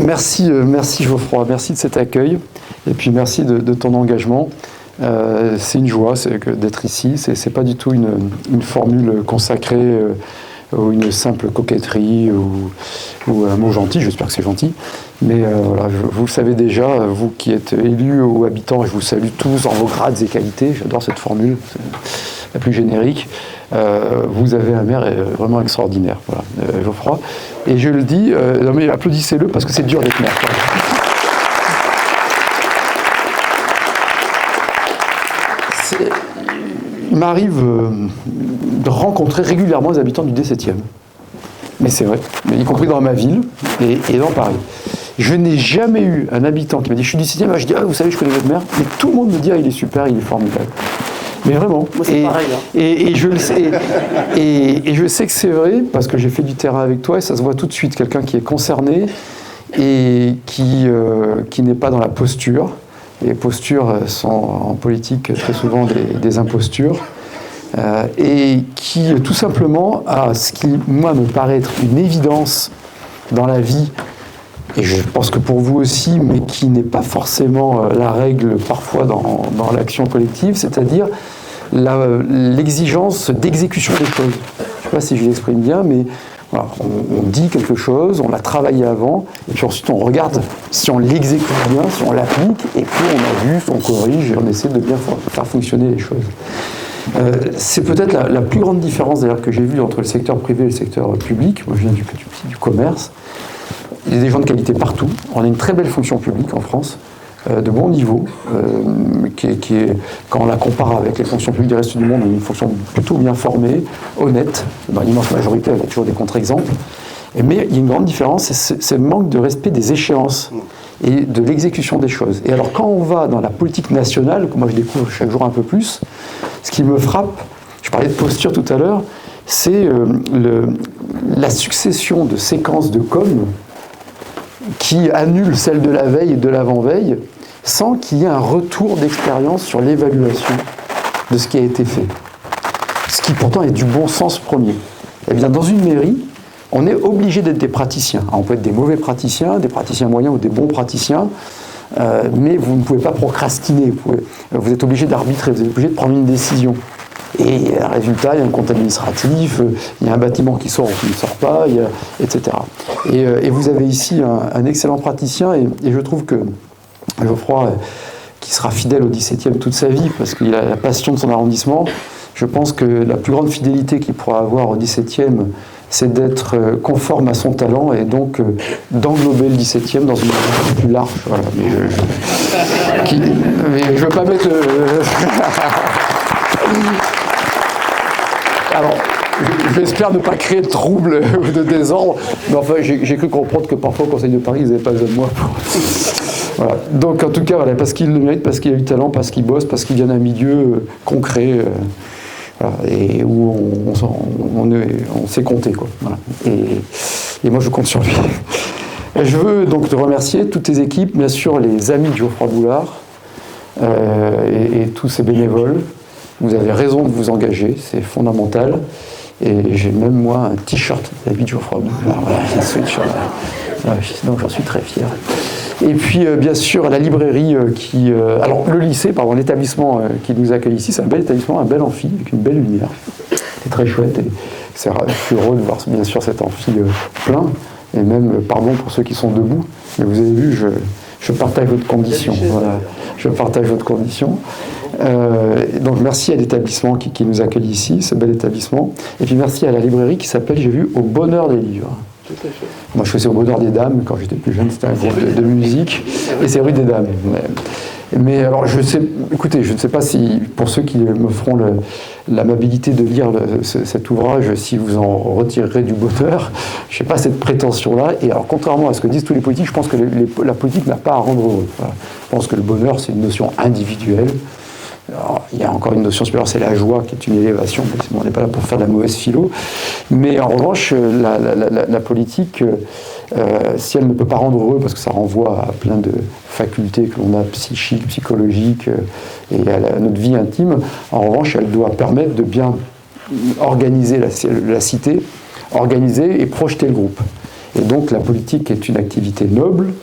Merci Geoffroy, merci de cet accueil et puis merci de ton engagement. C'est une joie d'être ici, c'est pas du tout une formule consacrée ou une simple coquetterie ou un mot gentil, j'espère que c'est gentil, mais voilà, vous le savez déjà, vous qui êtes élus ou habitants, je vous salue tous en vos grades et qualités, j'adore cette formule, c'est la plus générique. Vous avez un maire vraiment extraordinaire, voilà, Geoffroy. Et je le dis, non mais applaudissez-le parce que c'est dur d'être maire. Il m'arrive de rencontrer régulièrement les habitants du 17e. Mais c'est vrai, mais y compris dans ma ville et dans Paris. Je n'ai jamais eu un habitant qui m'a dit « je suis du 17e », je dis « ah, vous savez, je connais votre maire », mais tout le monde me dit « ah, il est super, il est formidable ». Mais vraiment. Moi, c'est pareil. Hein. Et je le sais. Et je sais que c'est vrai parce que j'ai fait du terrain avec toi et ça se voit tout de suite. Quelqu'un qui est concerné et qui n'est pas dans la posture. Les postures sont en politique très souvent des impostures. Et qui tout simplement a ce qui, moi, me paraît être une évidence dans la vie. Et je pense que pour vous aussi, mais qui n'est pas forcément la règle parfois dans l'action collective, c'est-à-dire l'exigence d'exécution des choses. Je ne sais pas si je l'exprime bien, mais voilà, on dit quelque chose, on l'a travaillé avant, et puis ensuite on regarde si on l'exécute bien, si on l'applique, et puis on ajuste, on corrige, et on essaie de bien faire fonctionner les choses. C'est peut-être la plus grande différence d'ailleurs que j'ai vue entre le secteur privé et le secteur public. Moi je viens du commerce. Il y a des gens de qualité partout. On a une très belle fonction publique en France, de bon niveau, qui est, quand on la compare avec les fonctions publiques du reste du monde, une fonction plutôt bien formée, honnête. Dans l'immense majorité, il y a toujours des contre-exemples. Mais il y a une grande différence, c'est le manque de respect des échéances et de l'exécution des choses. Et alors quand on va dans la politique nationale, que moi je découvre chaque jour un peu plus, ce qui me frappe, je parlais de posture tout à l'heure, c'est la succession de séquences de com' qui annule celle de la veille et de l'avant-veille, sans qu'il y ait un retour d'expérience sur l'évaluation de ce qui a été fait. Ce qui pourtant est du bon sens premier. Eh bien, dans une mairie, on est obligé d'être des praticiens. Alors, on peut être des mauvais praticiens, des praticiens moyens ou des bons praticiens, mais vous ne pouvez pas procrastiner. Vous êtes obligé d'arbitrer, vous êtes obligé de prendre une décision. Et résultat, il y a un compte administratif, il y a un bâtiment qui sort ou qui ne sort pas, etc. Et vous avez ici un excellent praticien, et je trouve que Geoffroy, qui sera fidèle au 17e toute sa vie, parce qu'il a la passion de son arrondissement, je pense que la plus grande fidélité qu'il pourra avoir au 17e, c'est d'être conforme à son talent, et donc d'englober le 17e dans une vision plus large. Voilà. Mais je ne veux pas mettre le... Alors, j'espère ne pas créer de troubles ou de désordre, mais enfin, j'ai cru comprendre que parfois au Conseil de Paris, ils n'avaient pas besoin de moi. Voilà. Donc, en tout cas, voilà, parce qu'il le mérite, parce qu'il a eu talent, parce qu'il bosse, parce qu'il vient d'un milieu concret, voilà, et où on sait compter, quoi. Voilà. Et moi, je compte sur lui. Et je veux donc te remercier, toutes tes équipes, bien sûr, les amis de Geoffroy Boulard, et tous ces bénévoles. Vous avez raison de vous engager, c'est fondamental. Et j'ai même moi un t-shirt d'habit de Geoffroy Boulard, voilà, un sweatshirt. Donc j'en suis très fier. Et puis bien sûr la librairie alors le lycée, pardon, l'établissement qui nous accueille ici, c'est un bel établissement, un bel amphi avec une belle lumière. C'est très chouette. Et je suis heureux de voir bien sûr cet amphi plein. Et même, pardon pour ceux qui sont debout, mais vous avez vu, je partage votre condition. Voilà, je partage votre condition. Donc merci à l'établissement qui nous accueille ici, ce bel établissement. Et puis merci à la librairie qui s'appelle, j'ai vu, Au Bonheur des Livres. Moi je faisais Au Bonheur des Dames quand j'étais plus jeune, c'était un groupe de musique, et c'est rue des Dames. Mais alors écoutez, je ne sais pas si pour ceux qui me feront l'amabilité de lire cet ouvrage, si vous en retirerez du bonheur, je n'ai pas cette prétention-là. Et alors contrairement à ce que disent tous les politiques, je pense que la politique n'a pas à rendre heureux. Voilà. Je pense que le bonheur c'est une notion individuelle. Alors, il y a encore une notion supérieure, c'est la joie qui est une élévation. On n'est pas là pour faire de la mauvaise philo. Mais en revanche, la politique, si elle ne peut pas rendre heureux, parce que ça renvoie à plein de facultés que l'on a, psychiques, psychologiques, et à notre vie intime, en revanche, elle doit permettre de bien organiser la cité, organiser et projeter le groupe. Et donc la politique est une activité noble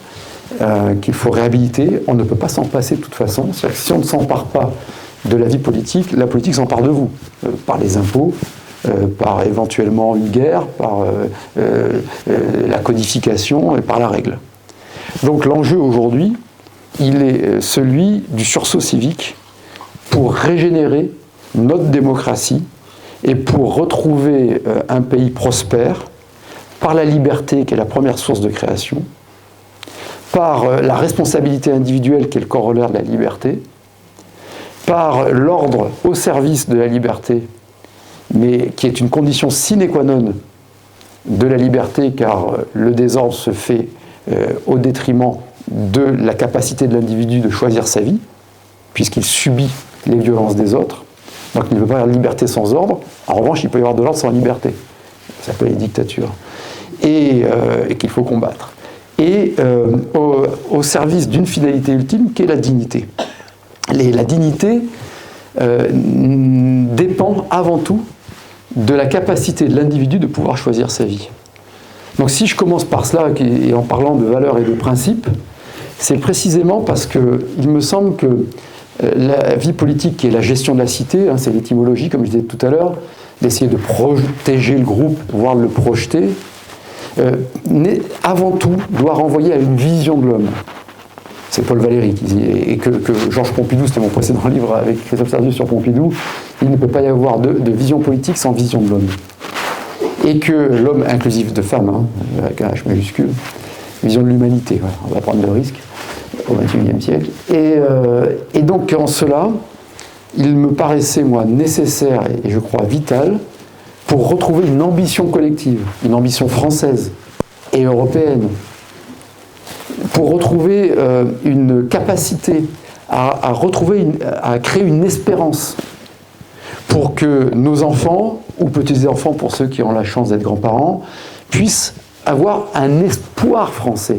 qu'il faut réhabiliter. On ne peut pas s'en passer de toute façon. C'est-à-dire que si on ne s'empare pas de la vie politique, la politique s'empare de vous, par les impôts, par éventuellement une guerre, par la codification et par la règle. Donc l'enjeu aujourd'hui, il est celui du sursaut civique pour régénérer notre démocratie et pour retrouver un pays prospère par la liberté qui est la première source de création, par la responsabilité individuelle qui est le corollaire de la liberté, par l'ordre au service de la liberté, mais qui est une condition sine qua non de la liberté, car le désordre se fait au détriment de la capacité de l'individu de choisir sa vie, puisqu'il subit les violences des autres. Donc il ne peut pas y avoir de liberté sans ordre. En revanche, il peut y avoir de l'ordre sans liberté. Ça s'appelle les dictatures. Et qu'il faut combattre. Et au service d'une finalité ultime qui est la dignité. La dignité dépend avant tout de la capacité de l'individu de pouvoir choisir sa vie. Donc si je commence par cela, et en parlant de valeurs et de principes, c'est précisément parce qu'il me semble que la vie politique, qui est la gestion de la cité, c'est l'étymologie, comme je disais tout à l'heure, d'essayer de protéger le groupe, voire de le projeter, avant tout, doit renvoyer à une vision de l'homme. C'est Paul Valéry qui dit, et que Georges Pompidou, c'était mon précédent livre avec Christophe Sardieu sur Pompidou, il ne peut pas y avoir de vision politique sans vision de l'homme. Et que l'homme inclusif de femme, avec un H majuscule, vision de l'humanité, voilà, on va prendre le risque au XXIe siècle. Et donc en cela, il me paraissait, moi, nécessaire et je crois vital pour retrouver une ambition collective, une ambition française et européenne, pour retrouver une capacité à créer une espérance pour que nos enfants, ou petits-enfants pour ceux qui ont la chance d'être grands-parents, puissent avoir un espoir français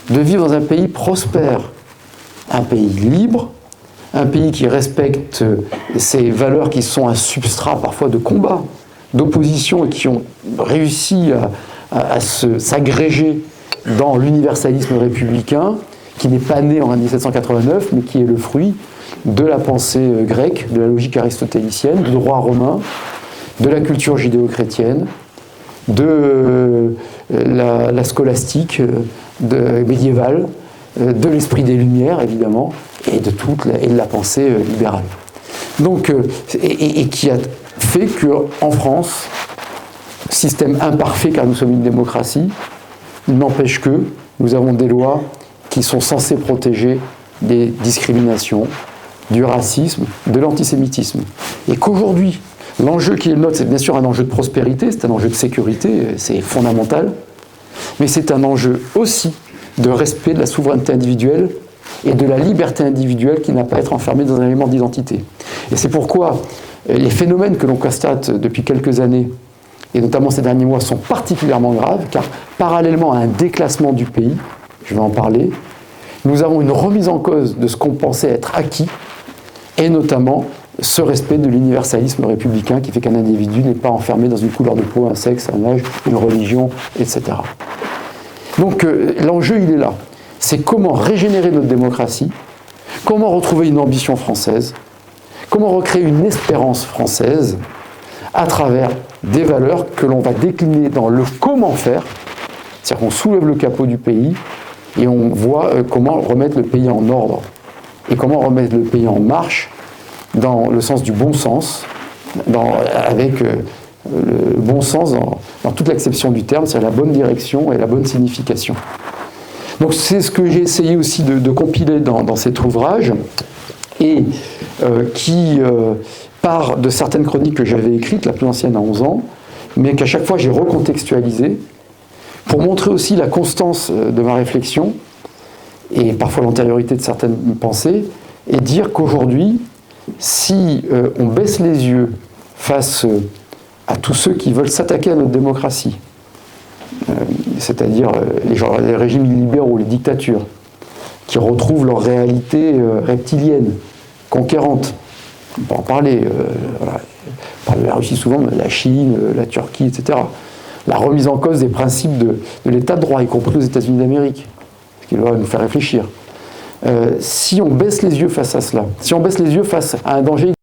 de vivre dans un pays prospère, un pays libre, un pays qui respecte ces valeurs qui sont un substrat parfois de combat, d'opposition et qui ont réussi à s'agréger dans l'universalisme républicain, qui n'est pas né en 1789, mais qui est le fruit de la pensée grecque, de la logique aristotélicienne, du droit romain, de la culture judéo-chrétienne, de la scolastique médiévale, de l'esprit des Lumières, évidemment, et de la pensée libérale. Donc, et qui a fait qu'en France, système imparfait car nous sommes une démocratie, il n'empêche que nous avons des lois qui sont censées protéger des discriminations, du racisme, de l'antisémitisme. Et qu'aujourd'hui, l'enjeu qui est le nôtre, c'est bien sûr un enjeu de prospérité, c'est un enjeu de sécurité, c'est fondamental, mais c'est un enjeu aussi de respect de la souveraineté individuelle et de la liberté individuelle qui n'a pas à être enfermée dans un élément d'identité. Et c'est pourquoi les phénomènes que l'on constate depuis quelques années, et notamment ces derniers mois, sont particulièrement graves, car parallèlement à un déclassement du pays, je vais en parler, nous avons une remise en cause de ce qu'on pensait être acquis, et notamment ce respect de l'universalisme républicain qui fait qu'un individu n'est pas enfermé dans une couleur de peau, un sexe, un âge, une religion, etc. Donc l'enjeu, il est là. C'est comment régénérer notre démocratie, comment retrouver une ambition française, comment recréer une espérance française à travers des valeurs que l'on va décliner dans le comment faire, c'est-à-dire qu'on soulève le capot du pays et on voit comment remettre le pays en ordre et comment remettre le pays en marche dans le sens du bon sens, avec le bon sens dans toute l'acception du terme, c'est la bonne direction et la bonne signification. Donc c'est ce que j'ai essayé aussi de compiler dans cet ouvrage, et qui part de certaines chroniques que j'avais écrites, la plus ancienne à 11 ans, mais qu'à chaque fois j'ai recontextualisé, pour montrer aussi la constance de ma réflexion, et parfois l'antériorité de certaines pensées, et dire qu'aujourd'hui, si on baisse les yeux face à tous ceux qui veulent s'attaquer à notre démocratie, c'est-à-dire les régimes illibéraux, les dictatures, qui retrouvent leur réalité reptilienne, conquérante. On peut en parler, voilà. On parle de la Russie souvent, mais la Chine, la Turquie, etc. la remise en cause des principes de l'état de droit, y compris aux États-Unis d'Amérique, ce qui doit nous faire réfléchir. Si on baisse les yeux face à cela, si on baisse les yeux face à un danger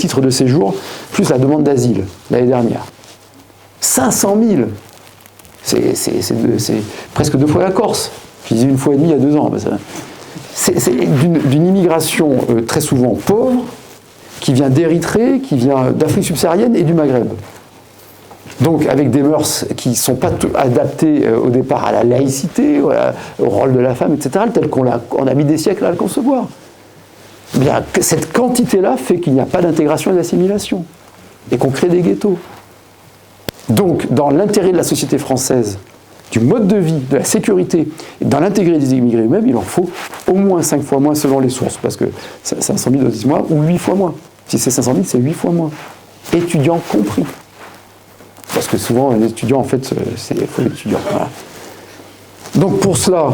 titres de séjour, plus la demande d'asile l'année dernière. 500 000. C'est presque 2 fois la Corse. Je disais 1,5 fois il y a 2 ans. C'est d'une immigration très souvent pauvre, qui vient d'Érythrée, qui vient d'Afrique subsaharienne et du Maghreb. Donc avec des mœurs qui ne sont pas adaptées au départ à la laïcité, au rôle de la femme, etc., tel qu'on a mis des siècles à le concevoir. Bien, cette quantité-là fait qu'il n'y a pas d'intégration et d'assimilation, et qu'on crée des ghettos. Donc, dans l'intérêt de la société française, du mode de vie, de la sécurité, et dans l'intérêt des immigrés eux-mêmes, il en faut au moins 5 fois moins selon les sources, parce que 500 000 10 mois, ou 8 fois moins. Si c'est 500 000, c'est 8 fois moins. Étudiants compris. Parce que souvent, les étudiants, en fait, il faut l'étudiant. Voilà. Donc pour cela,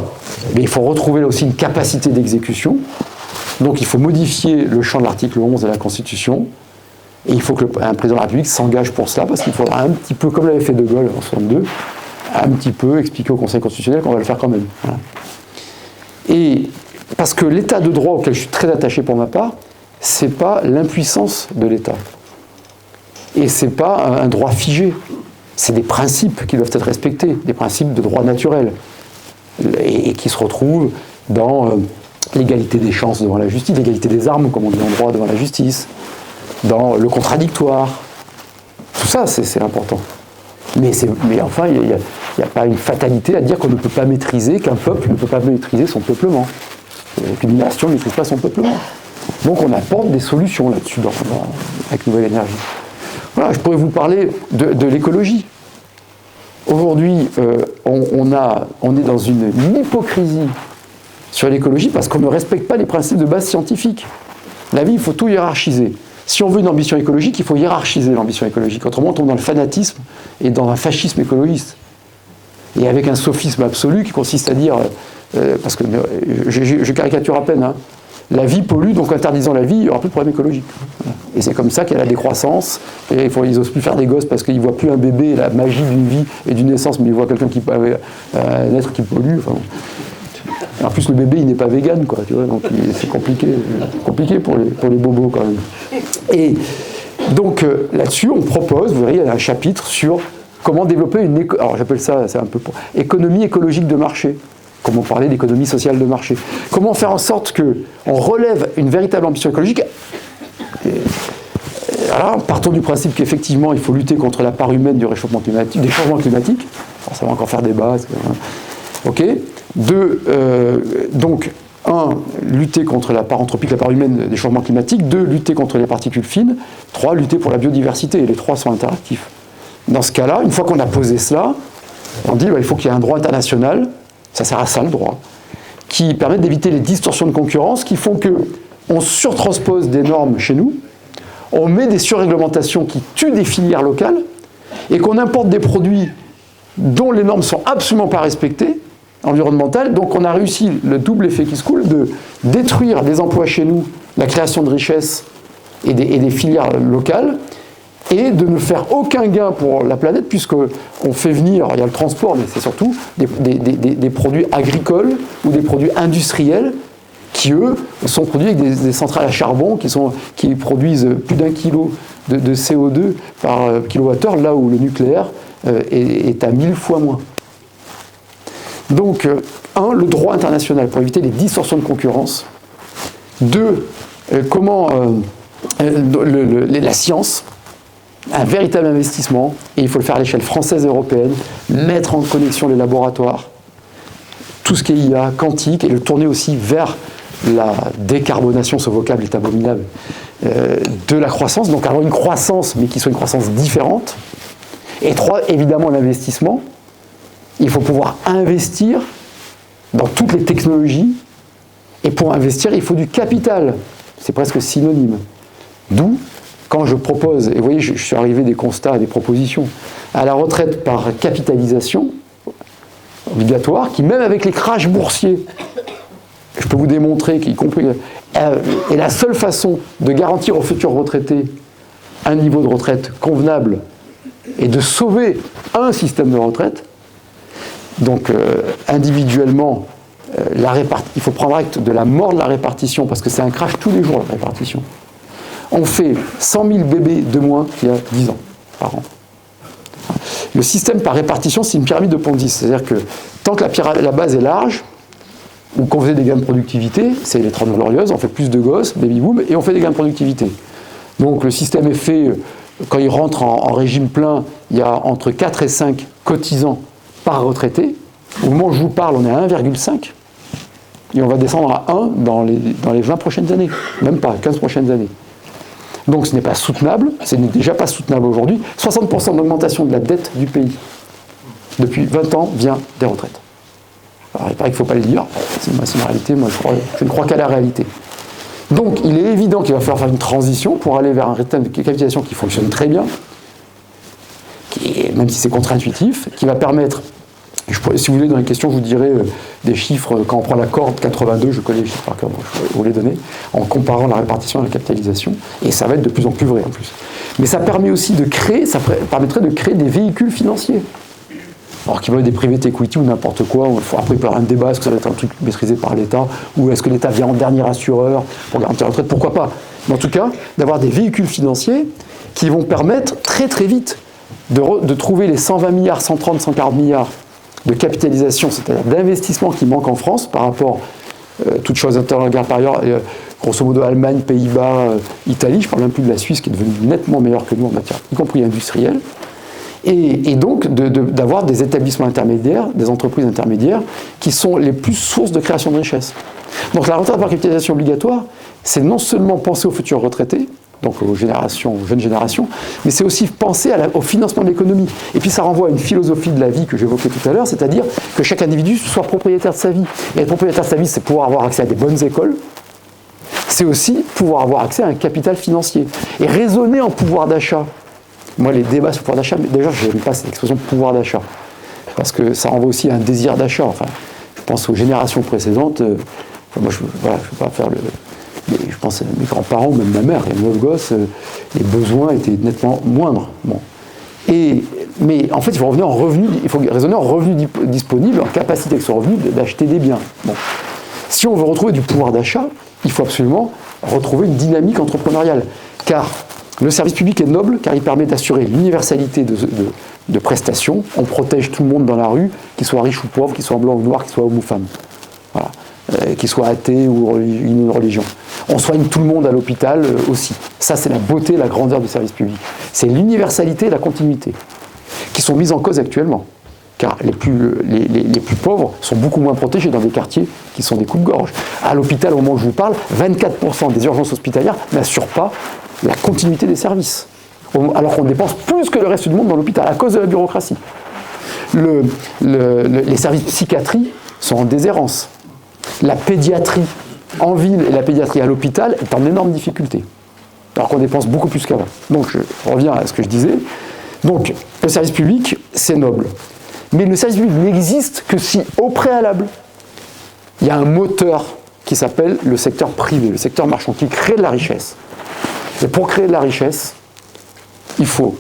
il faut retrouver là aussi une capacité d'exécution. Donc il faut modifier le champ de l'article 11 de la Constitution. Et il faut qu'un président de la République s'engage pour cela, parce qu'il faudra un petit peu, comme l'avait fait De Gaulle en 1962, un petit peu expliquer au Conseil constitutionnel qu'on va le faire quand même. Voilà. Et parce que l'état de droit auquel je suis très attaché pour ma part, c'est pas l'impuissance de l'État. Et c'est pas un droit figé. C'est des principes qui doivent être respectés, des principes de droit naturel, et qui se retrouvent dans l'égalité des chances devant la justice, l'égalité des armes, comme on dit en droit, devant la justice, dans le contradictoire. Tout ça, c'est important. Mais enfin, il n'y a pas une fatalité à dire qu'on ne peut pas maîtriser, qu'un peuple ne peut pas maîtriser son peuplement, qu'une nation ne maîtrise pas son peuplement. Donc on apporte des solutions là-dessus avec Nouvelle Énergie. Voilà, je pourrais vous parler de l'écologie. Aujourd'hui, on est dans une hypocrisie sur l'écologie parce qu'on ne respecte pas les principes de base scientifique. La vie, il faut tout hiérarchiser. Si on veut une ambition écologique, il faut hiérarchiser l'ambition écologique. Autrement, on tombe dans le fanatisme et dans un fascisme écologiste. Et avec un sophisme absolu qui consiste à dire, parce que je caricature à peine, hein, la vie pollue, donc interdisant la vie, il n'y aura plus de problème écologique. Et c'est comme ça qu'il y a la décroissance, et ils n'osent plus faire des gosses parce qu'ils ne voient plus un bébé, la magie d'une vie et d'une naissance, mais ils voient quelqu'un un être qui pollue. Enfin, en plus, le bébé, il n'est pas vegan, quoi, tu vois, donc c'est compliqué pour les bobos, quand même. Et donc, là-dessus, on propose, vous verrez, il y a un chapitre sur comment développer alors j'appelle ça, c'est un peu économie écologique de marché. Comment parler d'économie sociale de marché. Comment faire en sorte qu'on relève une véritable ambition écologique. Alors, partons du principe qu'effectivement, il faut lutter contre la part humaine du réchauffement climatique, des changements climatiques. Alors, ça va encore faire débat. OK. Donc, 1, lutter contre la part anthropique, la part humaine des changements climatiques. 2, lutter contre les particules fines. 3, lutter pour la biodiversité. Et les 3 sont interactifs. Dans ce cas-là, une fois qu'on a posé cela, on dit il faut qu'il y ait un droit international, ça sert à ça le droit, qui permet d'éviter les distorsions de concurrence qui font qu'on surtranspose des normes chez nous, on met des surréglementations qui tuent des filières locales, et qu'on importe des produits dont les normes ne sont absolument pas respectées, environnementales. Donc on a réussi le double effet qui se coule de détruire des emplois chez nous, la création de richesses et des filières locales, et de ne faire aucun gain pour la planète, puisqu'on fait venir, il y a le transport, mais c'est surtout des produits agricoles ou des produits industriels qui, eux, sont produits avec des centrales à charbon qui produisent plus d'1 kilo de CO2 par kilowattheure, là où le nucléaire est à 1000 fois moins. Donc, 1, le droit international pour éviter les distorsions de concurrence. 2, la science, un véritable investissement, et il faut le faire à l'échelle française et européenne, mettre en connexion les laboratoires, tout ce qui est IA, quantique, et le tourner aussi vers la décarbonation, ce vocable est abominable, de la croissance, donc avoir une croissance, mais qui soit une croissance différente. Et 3, évidemment l'investissement. Il faut pouvoir investir dans toutes les technologies, et pour investir, il faut du capital. C'est presque synonyme. D'où, quand je propose, et vous voyez, je suis arrivé des constats, des propositions, à la retraite par capitalisation obligatoire, qui même avec les crashs boursiers, je peux vous démontrer qu'y compris, est la seule façon de garantir aux futurs retraités un niveau de retraite convenable et de sauver un système de retraite. Donc individuellement, il faut prendre acte de la mort de la répartition, parce que c'est un crash tous les jours, la répartition. on fait 100 000 bébés de moins qu'il y a 10 ans par an. Le système par répartition, c'est une pyramide de Ponzi. C'est-à-dire que tant que la base est large, ou qu'on faisait des gains de productivité, c'est les 30 glorieuses, on fait plus de gosses, baby boom, et on fait des gains de productivité. Donc le système est fait, quand il rentre en régime plein, il y a entre 4 et 5 cotisants par retraité. Au moment où je vous parle, on est à 1,5. Et on va descendre à 1 dans les 20 prochaines années. Même pas, 15 prochaines années. Donc ce n'est pas soutenable, ce n'est déjà pas soutenable aujourd'hui. 60% d'augmentation de la dette du pays depuis 20 ans vient des retraites. Alors il paraît qu'il ne faut pas le dire, c'est une réalité, moi je ne crois qu'à la réalité. Donc il est évident qu'il va falloir faire une transition pour aller vers un système de capitalisation qui fonctionne très bien, même si c'est contre-intuitif, qui va permettre, si vous voulez dans les questions je vous dirai des chiffres, quand on prend la corde 82, je connais les chiffres par cœur, donc je vais vous les donner, en comparant la répartition et la capitalisation, et ça va être de plus en plus vrai en plus. Mais ça permet aussi de créer, ça permettrait de créer des véhicules financiers. Alors qu'il va y avoir des private equity ou n'importe quoi, après il peut y avoir un débat, est-ce que ça va être un truc maîtrisé par l'État, ou est-ce que l'État vient en dernier assureur pour garantir la retraite, pourquoi pas. Mais en tout cas, d'avoir des véhicules financiers qui vont permettre très très vite de trouver les 120 milliards, 130, 140 milliards de capitalisation, c'est-à-dire d'investissement qui manquent en France par rapport, toutes choses interrogées par ailleurs, grosso modo Allemagne, Pays-Bas, Italie, je ne parle même plus de la Suisse qui est devenue nettement meilleure que nous en matière, y compris industrielle. Et donc d'avoir des établissements intermédiaires, des entreprises intermédiaires, qui sont les plus sources de création de richesse. Donc la retraite par capitalisation obligatoire, c'est non seulement penser aux futurs retraités, donc aux jeunes générations, mais c'est aussi penser au financement de l'économie. Et puis ça renvoie à une philosophie de la vie que j'évoquais tout à l'heure, c'est-à-dire que chaque individu soit propriétaire de sa vie. Et être propriétaire de sa vie, c'est pouvoir avoir accès à des bonnes écoles, c'est aussi pouvoir avoir accès à un capital financier. Et raisonner en pouvoir d'achat. Moi, les débats sur le pouvoir d'achat, mais déjà, je n'aime pas cette expression pouvoir d'achat, parce que ça renvoie aussi à un désir d'achat. Enfin, je pense aux générations précédentes. Moi, je ne vais pas faire le. Mais je pense à mes grands-parents, même ma mère, et 9 gosses, les besoins étaient nettement moindres. Bon. Mais en fait, il faut raisonner en revenu disponible, en capacité avec son revenu d'acheter des biens. Bon. Si on veut retrouver du pouvoir d'achat, il faut absolument retrouver une dynamique entrepreneuriale. Car le service public est noble, car il permet d'assurer l'universalité de prestations. On protège tout le monde dans la rue, qu'il soit riche ou pauvre, qu'il soit blanc ou noir, qu'il soit homme ou femme. Voilà. Qu'il soit athée ou une religion. On soigne tout le monde à l'hôpital aussi. Ça, c'est la beauté, la grandeur du service public. C'est l'universalité et la continuité qui sont mises en cause actuellement. Car les plus pauvres sont beaucoup moins protégés dans des quartiers qui sont des coups-de-gorge. À l'hôpital, au moment où je vous parle, 24% des urgences hospitalières n'assurent pas la continuité des services. Alors qu'on dépense plus que le reste du monde dans l'hôpital à cause de la bureaucratie. Les services de psychiatrie sont en déshérence. La pédiatrie en ville et la pédiatrie à l'hôpital est en énorme difficulté. Alors qu'on dépense beaucoup plus qu'avant. Donc je reviens à ce que je disais. Donc le service public, c'est noble. Mais le service public n'existe que si, au préalable, il y a un moteur qui s'appelle le secteur privé, le secteur marchand, qui crée de la richesse. Et pour créer de la richesse, il faut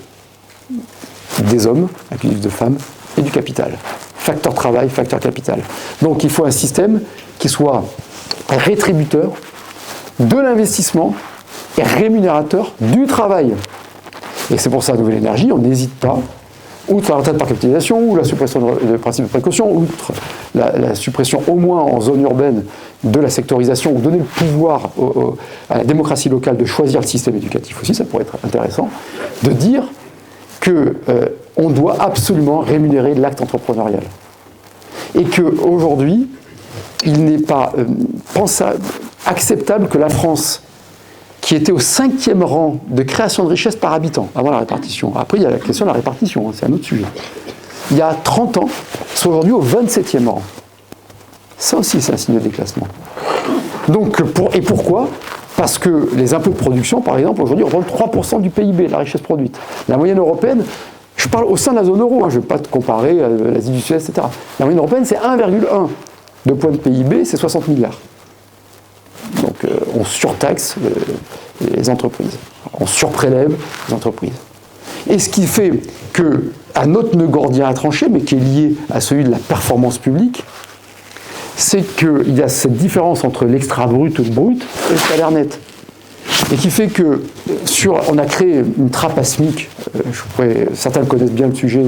des hommes, inclusifs de femmes, et du capital. Facteur travail, facteur capital. Donc il faut un système qui soit rétributeur de l'investissement et rémunérateur du travail. Et c'est pour ça, Nouvelle Énergie, on n'hésite pas, outre la retraite par capitalisation, ou la suppression du principe de précaution, outre la suppression au moins en zone urbaine de la sectorisation, ou donner le pouvoir à la démocratie locale de choisir le système éducatif aussi, ça pourrait être intéressant, de dire qu'on doit absolument rémunérer l'acte entrepreneurial. Et qu'aujourd'hui, il n'est pas acceptable que la France, qui était au 5e rang de création de richesse par habitant, avant la répartition. Après, il y a la question de la répartition, c'est un autre sujet. Il y a 30 ans, soit aujourd'hui au 27e rang. Ça aussi, c'est un signe de déclassement. Donc, et pourquoi ? Parce que les impôts de production, par exemple, aujourd'hui, représentent 3% du PIB, de la richesse produite. La moyenne européenne, je parle au sein de la zone euro, je ne vais pas te comparer à l'Asie du Sud-Est, etc. La moyenne européenne, c'est 1,1 de points de PIB, c'est 60 milliards. Donc on surtaxe les entreprises, on surprélève les entreprises. Et ce qui fait qu'un autre nœud gordien à trancher, mais qui est lié à celui de la performance publique, c'est qu'il y a cette différence entre l'extra brut ou le brut et le salaire net. et qui fait que on a créé une trappe à SMIC. Certains connaissent bien le sujet,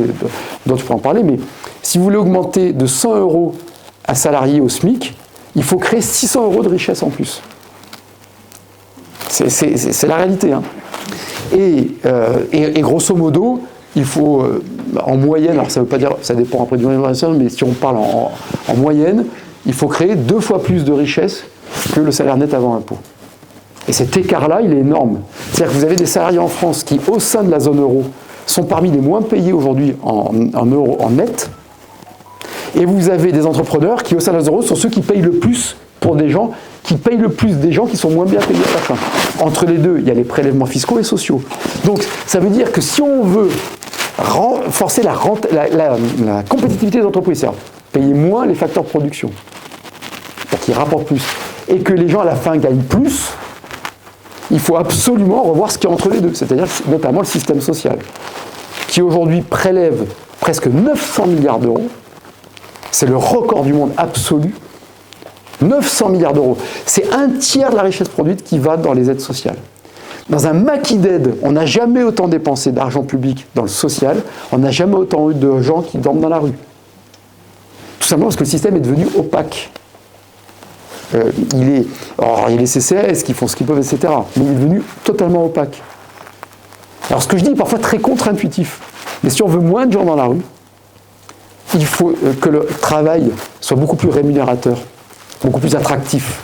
d'autres je peux en parler, mais si vous voulez augmenter de 100 € un salarié au SMIC, il faut créer 600 € de richesse en plus. C'est la réalité. Hein. Et grosso modo, il faut, en moyenne, alors ça ne veut pas dire, ça dépend après du niveau national, mais si on parle en moyenne, il faut créer 2 fois plus de richesse que le salaire net avant impôt. Et cet écart-là, il est énorme. C'est-à-dire que vous avez des salariés en France qui, au sein de la zone euro, sont parmi les moins payés aujourd'hui en net, et vous avez des entrepreneurs qui, au sein de la zone euro, sont ceux qui payent le plus pour des gens qui payent le plus des gens qui sont moins bien payés à la fin. Entre les deux, il y a les prélèvements fiscaux et sociaux. Donc, ça veut dire que si on veut renforcer la compétitivité des entreprises, c'est-à-dire payer moins les facteurs de production, pour qu'ils rapportent plus, et que les gens à la fin gagnent plus, il faut absolument revoir ce qu'il y a entre les deux, c'est-à-dire notamment le système social, qui aujourd'hui prélève presque 900 milliards d'euros. C'est le record du monde absolu. 900 milliards d'euros. C'est un tiers de la richesse produite qui va dans les aides sociales. Dans un maquis d'aide, on n'a jamais autant dépensé d'argent public dans le social, on n'a jamais autant eu de gens qui dorment dans la rue. Tout simplement parce que le système est devenu opaque. Il y a les CCAS qui font ce qu'ils peuvent, etc. Mais il est devenu totalement opaque. Alors ce que je dis est parfois très contre-intuitif. Mais si on veut moins de gens dans la rue, il faut que le travail soit beaucoup plus rémunérateur, beaucoup plus attractif.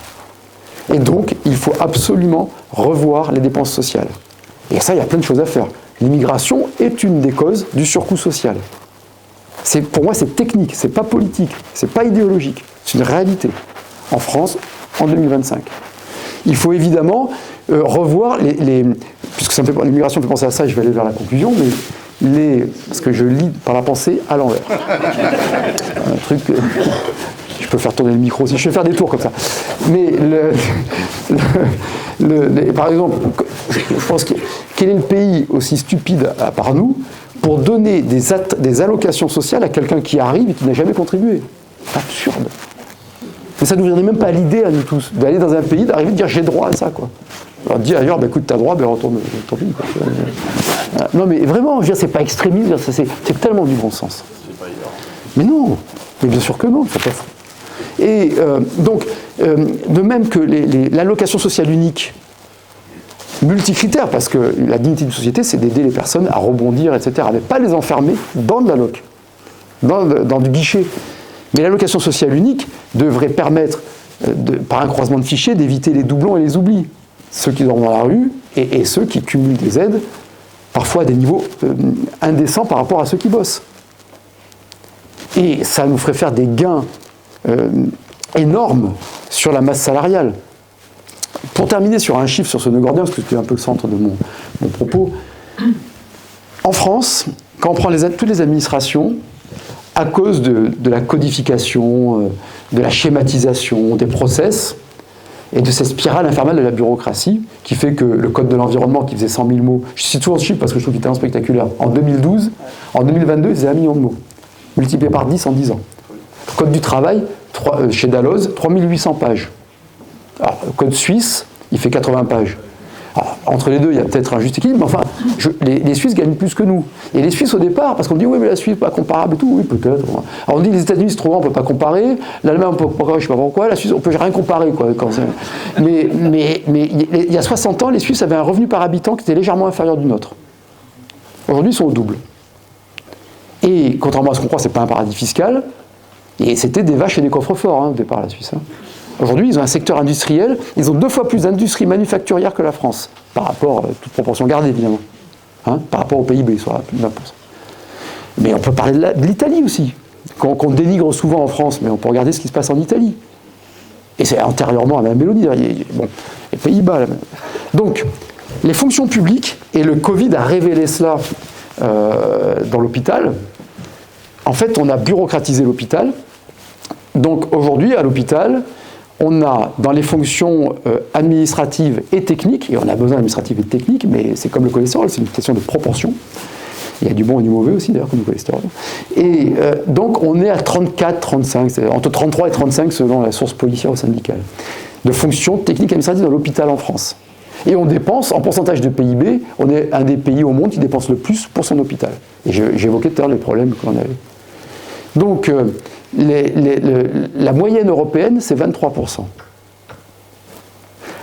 Et donc, il faut absolument revoir les dépenses sociales. Et ça, il y a plein de choses à faire. L'immigration est une des causes du surcoût social. Pour moi, c'est technique, c'est pas politique, c'est pas idéologique, c'est une réalité. En France, en 2025. Il faut évidemment revoir puisque l'immigration fait penser à ça, et je vais aller vers la conclusion, mais parce que je lis par la pensée à l'envers. Un truc... Je peux faire tourner le micro aussi, je vais faire des tours comme ça. Mais par exemple, je pense quel est le pays aussi stupide à part nous pour donner des allocations sociales à quelqu'un qui arrive et qui n'a jamais contribué? Absurde. Mais ça ne nous viendrait même pas à l'idée à nous tous, d'aller dans un pays, d'arriver et de dire j'ai droit à ça, quoi. Alors dis ailleurs, écoute, t'as droit, retourne ton pays, quoi. Non mais vraiment, je veux dire, c'est pas extrémiste, c'est tellement du bon sens. Mais non, mais bien sûr que non, c'est pas faux. Et donc, de même que l'allocation sociale unique, multicritère, parce que la dignité d'une société, c'est d'aider les personnes à rebondir, etc., mais pas les enfermer dans de l'alloc, dans du guichet. Mais l'allocation sociale unique devrait permettre, par un croisement de fichiers, d'éviter les doublons et les oublis. Ceux qui dorment dans la rue et ceux qui cumulent des aides, parfois à des niveaux indécents par rapport à ceux qui bossent. Et ça nous ferait faire des gains énormes sur la masse salariale. Pour terminer sur un chiffre sur ce nœud gordien, parce que c'était un peu le centre de mon propos, en France, quand on prend toutes les administrations, à cause de la codification, de la schématisation, des process, et de cette spirale infernale de la bureaucratie, qui fait que le code de l'environnement, qui faisait 100 000 mots, je cite toujours ce chiffre parce que je trouve qu'il est tellement spectaculaire, en 2012, en 2022, il faisait 1 million de mots, multiplié par 10 en 10 ans. Le code du travail, chez Dalloz, 3800 pages. Alors, le code suisse, il fait 80 pages. Alors, entre les deux, il y a peut-être un juste équilibre, mais enfin, les Suisses gagnent plus que nous. Et les Suisses, au départ, parce qu'on dit, oui, mais la Suisse, pas comparable et tout, oui, peut-être. Alors, on dit, les États-Unis, c'est trop grand, on ne peut pas comparer. L'Allemagne, on peut pas comparer, je ne sais pas pourquoi. La Suisse, on ne peut rien comparer, quoi. Mais il y a 60 ans, les Suisses avaient un revenu par habitant qui était légèrement inférieur du nôtre. Aujourd'hui, ils sont au double. Et, contrairement à ce qu'on croit, ce n'est pas un paradis fiscal. Et c'était des vaches et des coffres forts, au départ, la Suisse. Aujourd'hui, ils ont un secteur industriel, ils ont 2 fois plus d'industrie manufacturière que la France, par rapport, toute proportion gardée, évidemment, par rapport au PIB, soit plus de 20%. Mais on peut parler de l'Italie aussi, qu'on dénigre souvent en France, mais on peut regarder ce qui se passe en Italie. Et c'est antérieurement à Mme Mélanie, bon, les Pays-Bas. Là. Donc, les fonctions publiques, et le Covid a révélé cela dans l'hôpital, en fait, on a bureaucratisé l'hôpital. Donc aujourd'hui, à l'hôpital, on a dans les fonctions administratives et techniques, et on a besoin d'administratives et de techniques, mais c'est comme le cholestérol, c'est une question de proportion. Il y a du bon et du mauvais aussi, d'ailleurs, comme le cholestérol. Et donc on est à 34, 35, c'est entre 33 et 35 selon la source policière ou syndicale, de fonctions techniques et administratives dans l'hôpital en France. Et on dépense, en pourcentage de PIB, on est un des pays au monde qui dépense le plus pour son hôpital. Et j'évoquais tout à l'heure les problèmes qu'on avait. Donc, la moyenne européenne, c'est 23%.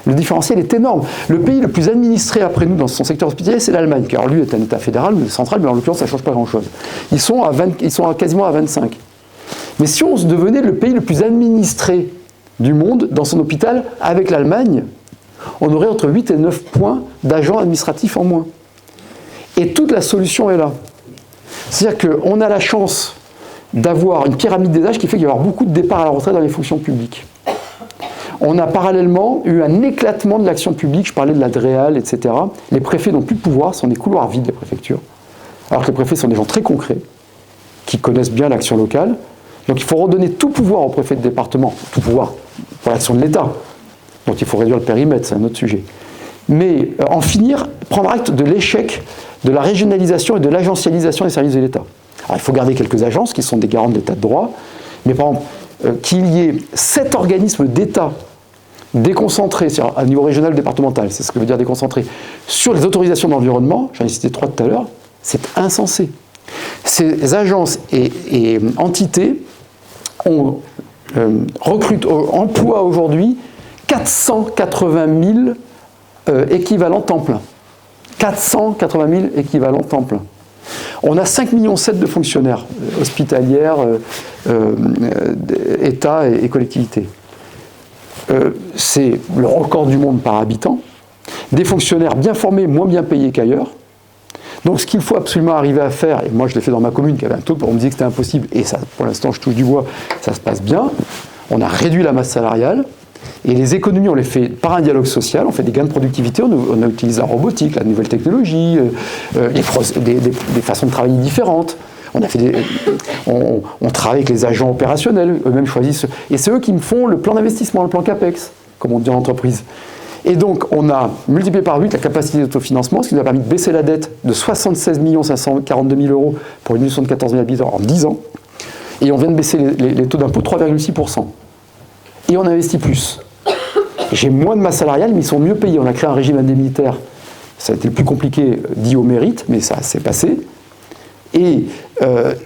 Le différentiel est énorme. Le pays le plus administré après nous dans son secteur hospitalier, c'est l'Allemagne, car lui est un État fédéral ou central, mais en l'occurrence, ça ne change pas grand-chose. Ils sont quasiment à 25. Mais si on devenait le pays le plus administré du monde dans son hôpital avec l'Allemagne, on aurait entre 8 et 9 points d'agents administratifs en moins. Et toute la solution est là. C'est-à-dire qu'on a la chance d'avoir une pyramide des âges qui fait qu'il va y avoir beaucoup de départs à la retraite dans les fonctions publiques. On a parallèlement eu un éclatement de l'action publique, je parlais de la DREAL, etc. Les préfets n'ont plus de pouvoir, ce sont des couloirs vides, les préfectures. Alors que les préfets sont des gens très concrets, qui connaissent bien l'action locale. Donc il faut redonner tout pouvoir au préfet de département, tout pouvoir pour l'action de l'État. Donc il faut réduire le périmètre, c'est un autre sujet. Mais en finir, prendre acte de l'échec de la régionalisation et de l'agencialisation des services de l'État. Alors il faut garder quelques agences qui sont des garants de l'État de droit, mais par exemple, qu'il y ait 7 organismes d'État déconcentrés, à niveau régional, départemental, c'est ce que veut dire déconcentré, sur les autorisations d'environnement, j'en ai cité 3 tout à l'heure, c'est insensé. Ces agences et entités emploient aujourd'hui 480 000 équivalents temps plein. 480 000 équivalents temps plein. On a 5,7 millions de fonctionnaires hospitalières, État et collectivités. C'est le record du monde par habitant. Des fonctionnaires bien formés, moins bien payés qu'ailleurs. Donc ce qu'il faut absolument arriver à faire, et moi je l'ai fait dans ma commune qui avait un taux, on me disait que c'était impossible, et ça, pour l'instant je touche du bois, ça se passe bien. On a réduit la masse salariale, et les économies on les fait par un dialogue social, on fait des gains de productivité, on utilise la robotique, la nouvelle technologie, des façons de travailler différentes. On travaille avec les agents opérationnels, eux-mêmes choisissent, et c'est eux qui me font le plan d'investissement, le plan CAPEX, comme on dit en entreprise. Et donc, on a multiplié par 8 la capacité d'autofinancement, ce qui nous a permis de baisser la dette de 76 542 000 euros pour une mission de 14 000 habitants en 10 ans. Et on vient de baisser les taux d'impôt de 3,6%. Et on investit plus. J'ai moins de masse salariale, mais ils sont mieux payés. On a créé un régime indemnitaire. Ça a été le plus compliqué, dit au mérite, mais ça s'est passé. Et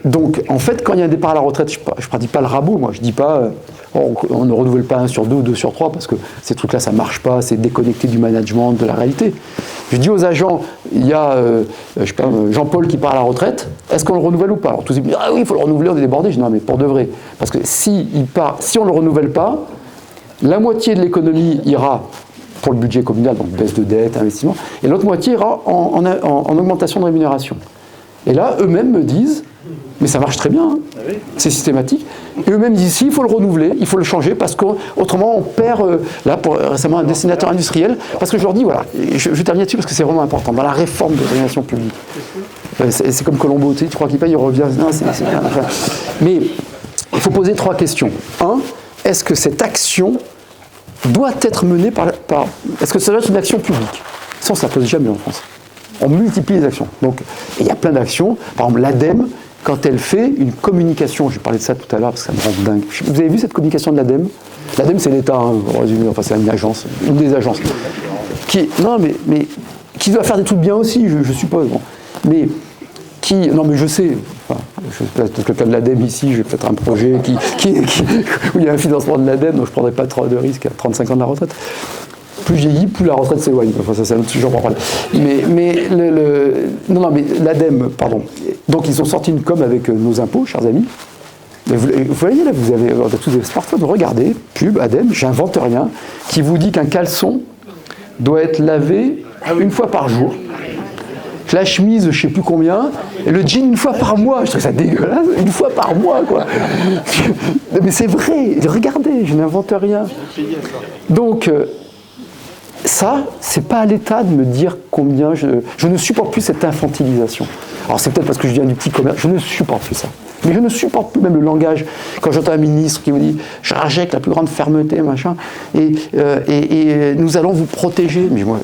donc, en fait, quand il y a un départ à la retraite, je ne pratique pas le rabot, moi. Je ne dis pas, on ne renouvelle pas 1 sur 2 ou 2 sur 3, parce que ces trucs-là, ça ne marche pas, c'est déconnecté du management, de la réalité. Je dis aux agents, il y a Jean-Paul qui part à la retraite, est-ce qu'on le renouvelle ou pas? Alors tous ils me disent, ah oui, il faut le renouveler, on est débordé. Je dis, non, mais pour de vrai. Parce que si on ne le renouvelle pas, la moitié de l'économie ira pour le budget communal, donc baisse de dette, investissement, et l'autre moitié ira en augmentation de rémunération. Et là, eux-mêmes me disent, mais ça marche très bien, hein. C'est systématique. Et eux-mêmes disent, si, il faut le renouveler, il faut le changer, parce qu'autrement, on perd, récemment, un dessinateur industriel, parce que je leur dis, voilà, je vais terminer dessus parce que c'est vraiment important, dans la réforme de l'organisation publique. C'est comme Colombo, tu crois qu'il paye, il revient. Non, mais il faut poser 3 questions. 1, est-ce que cette action doit être menée par est-ce que ça doit être une action publique? Ça, on ne se la pose jamais en France. On multiplie les actions. Donc, il y a plein d'actions. Par exemple, l'ADEME, quand elle fait une communication, je parlais de ça tout à l'heure parce que ça me rend dingue. Vous avez vu cette communication de l'ADEME? L'ADEME, c'est l'État, hein, en résumé, enfin, c'est une agence, une des agences. Qui doit faire des trucs bien aussi, je suppose. Bon. Mais non, mais je sais, enfin, peut-être le cas de l'ADEME ici, j'ai peut-être un projet où il y a un financement de l'ADEME, donc je ne prendrai pas trop de risques à 35 ans de la retraite. Plus vieillit, plus la retraite s'éloigne. Enfin, ça, c'est un autre sujet, j'en parle. Mais l'ADEME, pardon. Donc, ils ont sorti une com avec nos impôts, chers amis. Vous voyez, là, vous avez tous des smartphones, regardez, pub, ADEME, j'invente rien, qui vous dit qu'un caleçon doit être lavé 1 fois par jour. La chemise, je ne sais plus combien, et le jean 1 fois par mois. Je trouve ça dégueulasse, 1 fois par mois, quoi. Mais c'est vrai, regardez, je n'invente rien. Donc, ça, c'est pas à l'État de me dire combien je ne supporte plus cette infantilisation. Alors c'est peut-être parce que je viens du petit commerce, je ne supporte plus ça. Mais je ne supporte plus même le langage. Quand j'entends un ministre qui vous dit « je rejette la plus grande fermeté, machin, et nous allons vous protéger ». Mais moi,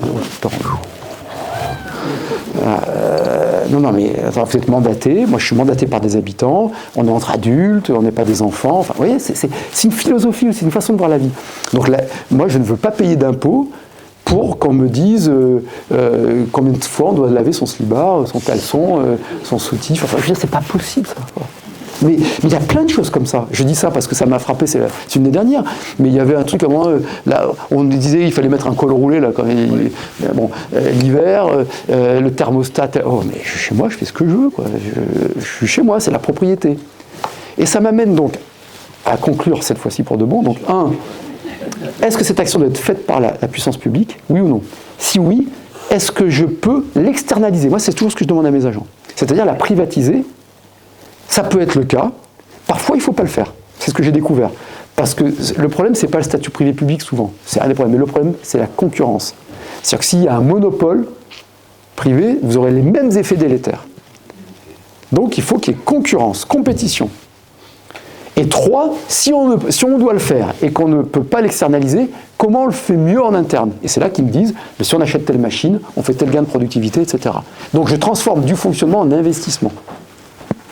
non, mais attends, vous êtes mandaté, moi je suis mandaté par des habitants, on est entre adultes, on n'est pas des enfants, enfin, vous voyez, c'est une philosophie, c'est une façon de voir la vie. Donc là, moi je ne veux pas payer d'impôts pour qu'on me dise combien de fois on doit laver son slibard, son caleçon, son soutif. Enfin, je veux dire, c'est pas possible, ça. Mais il y a plein de choses comme ça. Je dis ça parce que ça m'a frappé, c'est une des dernières. Mais il y avait un truc à moi, là, on disait qu'il fallait mettre un col roulé là, quand l'hiver, le thermostat. Oh, mais chez moi, je fais ce que je veux, quoi. Je suis chez moi, c'est la propriété. Et ça m'amène donc à conclure cette fois-ci pour de bon. Donc, est-ce que cette action doit être faite par la puissance publique, oui ou non? Si oui, est-ce que je peux l'externaliser? Moi, c'est toujours ce que je demande à mes agents. C'est-à-dire la privatiser. Ça peut être le cas. Parfois, il ne faut pas le faire. C'est ce que j'ai découvert. Parce que le problème, ce n'est pas le statut privé-public souvent. C'est un des problèmes. Mais le problème, c'est la concurrence. C'est-à-dire que s'il y a un monopole privé, vous aurez les mêmes effets délétères. Donc, il faut qu'il y ait concurrence, compétition. Et 3, si on doit le faire et qu'on ne peut pas l'externaliser, comment on le fait mieux en interne? Et c'est là qu'ils me disent, mais si on achète telle machine, on fait tel gain de productivité, etc. Donc, je transforme du fonctionnement en investissement.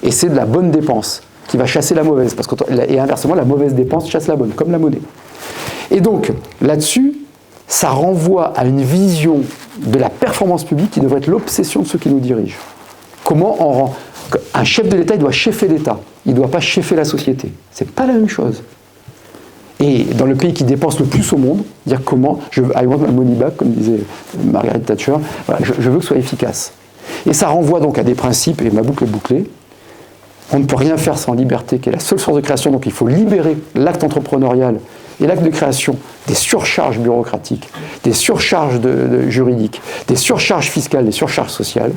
Et c'est de la bonne dépense qui va chasser la mauvaise. Et inversement, la mauvaise dépense chasse la bonne, comme la monnaie. Et donc, là-dessus, ça renvoie à une vision de la performance publique qui devrait être l'obsession de ceux qui nous dirigent. Comment on rend... Un chef de l'État, il doit chefer l'État. Il ne doit pas chefer la société. Ce n'est pas la même chose. Et dans le pays qui dépense le plus au monde, dire comment... I want my money back, comme disait Margaret Thatcher. Voilà, je veux que ce soit efficace. Et ça renvoie donc à des principes, et ma boucle est bouclée. On ne peut rien faire sans liberté, qui est la seule source de création. Donc il faut libérer l'acte entrepreneurial et l'acte de création des surcharges bureaucratiques, des surcharges juridiques, des surcharges fiscales, des surcharges sociales.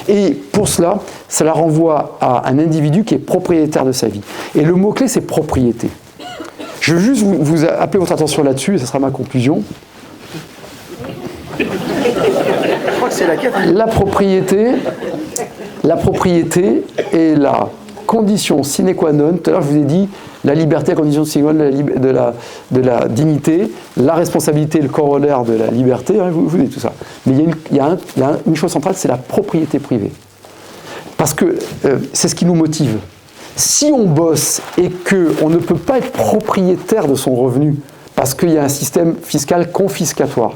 Et pour cela, cela renvoie à un individu qui est propriétaire de sa vie. Et le mot-clé, c'est propriété. Je veux juste vous appeler votre attention là-dessus, et ce sera ma conclusion. Je crois que c'est laquelle. La propriété est la condition sine qua non. Tout à l'heure, je vous ai dit la liberté, la condition sine qua non de la dignité, la responsabilité, le corollaire de la liberté. Hein, je vous dis tout ça. Mais il y a une chose centrale, c'est la propriété privée. Parce que c'est ce qui nous motive. Si on bosse et qu'on ne peut pas être propriétaire de son revenu parce qu'il y a un système fiscal confiscatoire,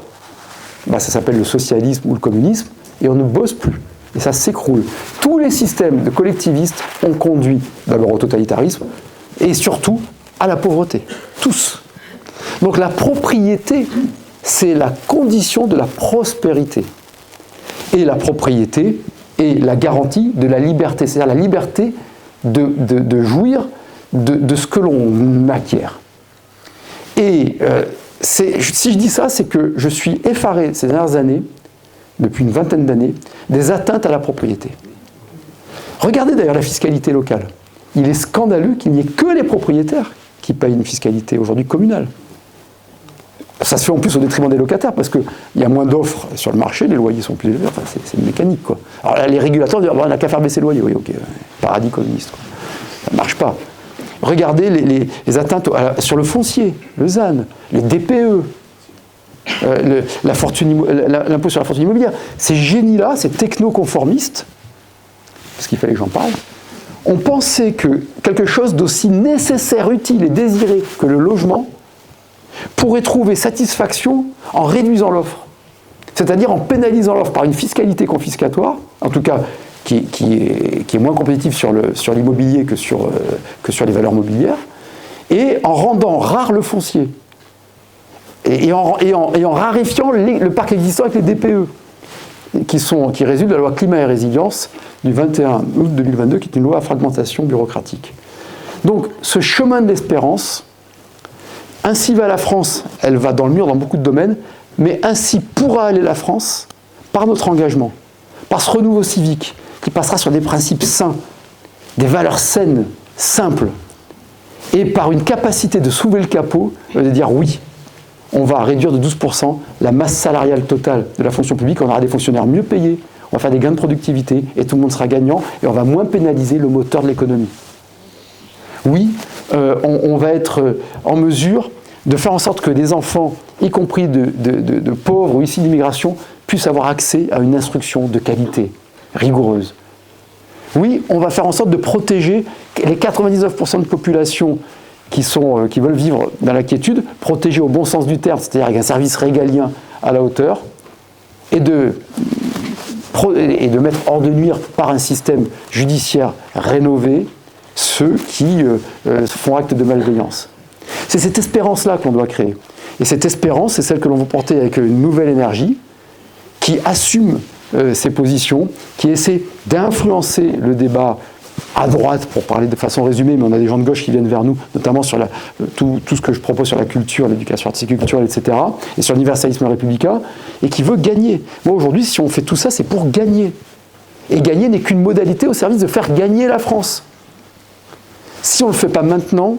ça s'appelle le socialisme ou le communisme, et on ne bosse plus. Et ça s'écroule. Tous les systèmes de collectivistes ont conduit d'abord au totalitarisme et surtout à la pauvreté. Tous. Donc la propriété, c'est la condition de la prospérité. Et la propriété est la garantie de la liberté, c'est-à-dire la liberté de jouir de ce que l'on acquiert. Et si je dis ça, c'est que je suis effaré ces dernières années, depuis une vingtaine d'années, des atteintes à la propriété. Regardez d'ailleurs la fiscalité locale. Il est scandaleux qu'il n'y ait que les propriétaires qui payent une fiscalité aujourd'hui communale. Ça se fait en plus au détriment des locataires, parce qu'il y a moins d'offres sur le marché, les loyers sont plus élevés, enfin, c'est une mécanique, quoi. Alors là, les régulateurs disent, on n'a qu'à faire baisser le loyer, oui, ok, paradis communiste, quoi. Ça ne marche pas. Regardez les atteintes sur le foncier, le ZAN, les DPE, l'impôt sur la fortune immobilière. Ces génies-là, ces technoconformistes, parce qu'il fallait que j'en parle, ont pensé que quelque chose d'aussi nécessaire, utile et désiré que le logement pourrait trouver satisfaction en réduisant l'offre. C'est-à-dire en pénalisant l'offre par une fiscalité confiscatoire, en tout cas qui est moins compétitive sur l'immobilier que sur les valeurs mobilières, et en rendant rare le foncier. Et en raréfiant le parc existant avec les DPE, qui résultent de la loi Climat et Résilience du 21 août 2022, qui est une loi à fragmentation bureaucratique. Donc, ce chemin de l'espérance, ainsi va la France, elle va dans le mur dans beaucoup de domaines, mais ainsi pourra aller la France par notre engagement, par ce renouveau civique, qui passera sur des principes sains, des valeurs saines, simples, et par une capacité de soulever le capot, de dire oui, on va réduire de 12% la masse salariale totale de la fonction publique, on aura des fonctionnaires mieux payés, on va faire des gains de productivité, et tout le monde sera gagnant, et on va moins pénaliser le moteur de l'économie. Oui, on va être en mesure de faire en sorte que des enfants, y compris de pauvres ou issus d'immigration, puissent avoir accès à une instruction de qualité, rigoureuse. Oui, on va faire en sorte de protéger les 99% de population qui veulent vivre dans la quiétude, protégés au bon sens du terme, c'est-à-dire avec un service régalien à la hauteur et de mettre hors de nuire par un système judiciaire rénové ceux qui font acte de malveillance. C'est cette espérance-là qu'on doit créer. Et cette espérance, c'est celle que l'on veut porter avec une nouvelle énergie qui assume ses positions, qui essaie d'influencer le débat à droite, pour parler de façon résumée, mais on a des gens de gauche qui viennent vers nous, notamment sur tout ce que je propose sur la culture, l'éducation artistique culturelle, etc., et sur l'universalisme républicain, et qui veut gagner. Moi, aujourd'hui, si on fait tout ça, c'est pour gagner. Et gagner n'est qu'une modalité au service de faire gagner la France. Si on ne le fait pas maintenant,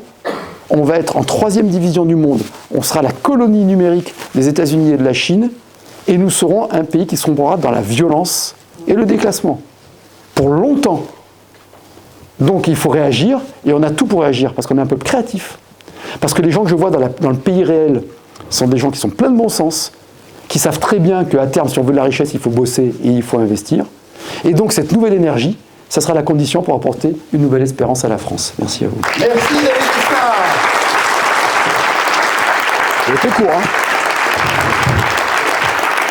on va être en 3e division du monde. On sera la colonie numérique des États-Unis et de la Chine, et nous serons un pays qui sombrera dans la violence et le déclassement. Pour longtemps. Donc il faut réagir, et on a tout pour réagir, parce qu'on est un peuple créatif. Parce que les gens que je vois dans le pays réel sont des gens qui sont pleins de bon sens, qui savent très bien qu'à terme, si on veut de la richesse, il faut bosser et il faut investir. Et donc cette nouvelle énergie, ça sera la condition pour apporter une nouvelle espérance à la France. Merci à vous. Merci David Guichard. C'était court, hein?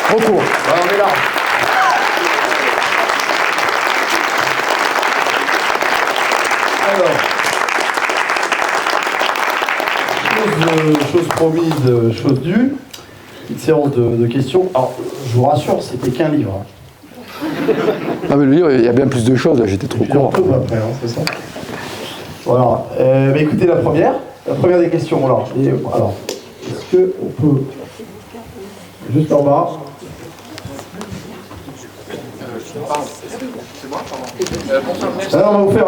Trop court. Ouais, on est là. Alors, chose promise, chose due. Une séance de questions. Alors, je vous rassure, c'était qu'un livre. Non mais le livre, il y a bien plus de choses, là, j'étais trop court. Après, hein, c'est ça. Voilà. Mais écoutez, la première des questions. Alors, est-ce qu'on peut, juste en bas, C'est moi, pardon. on va vous faire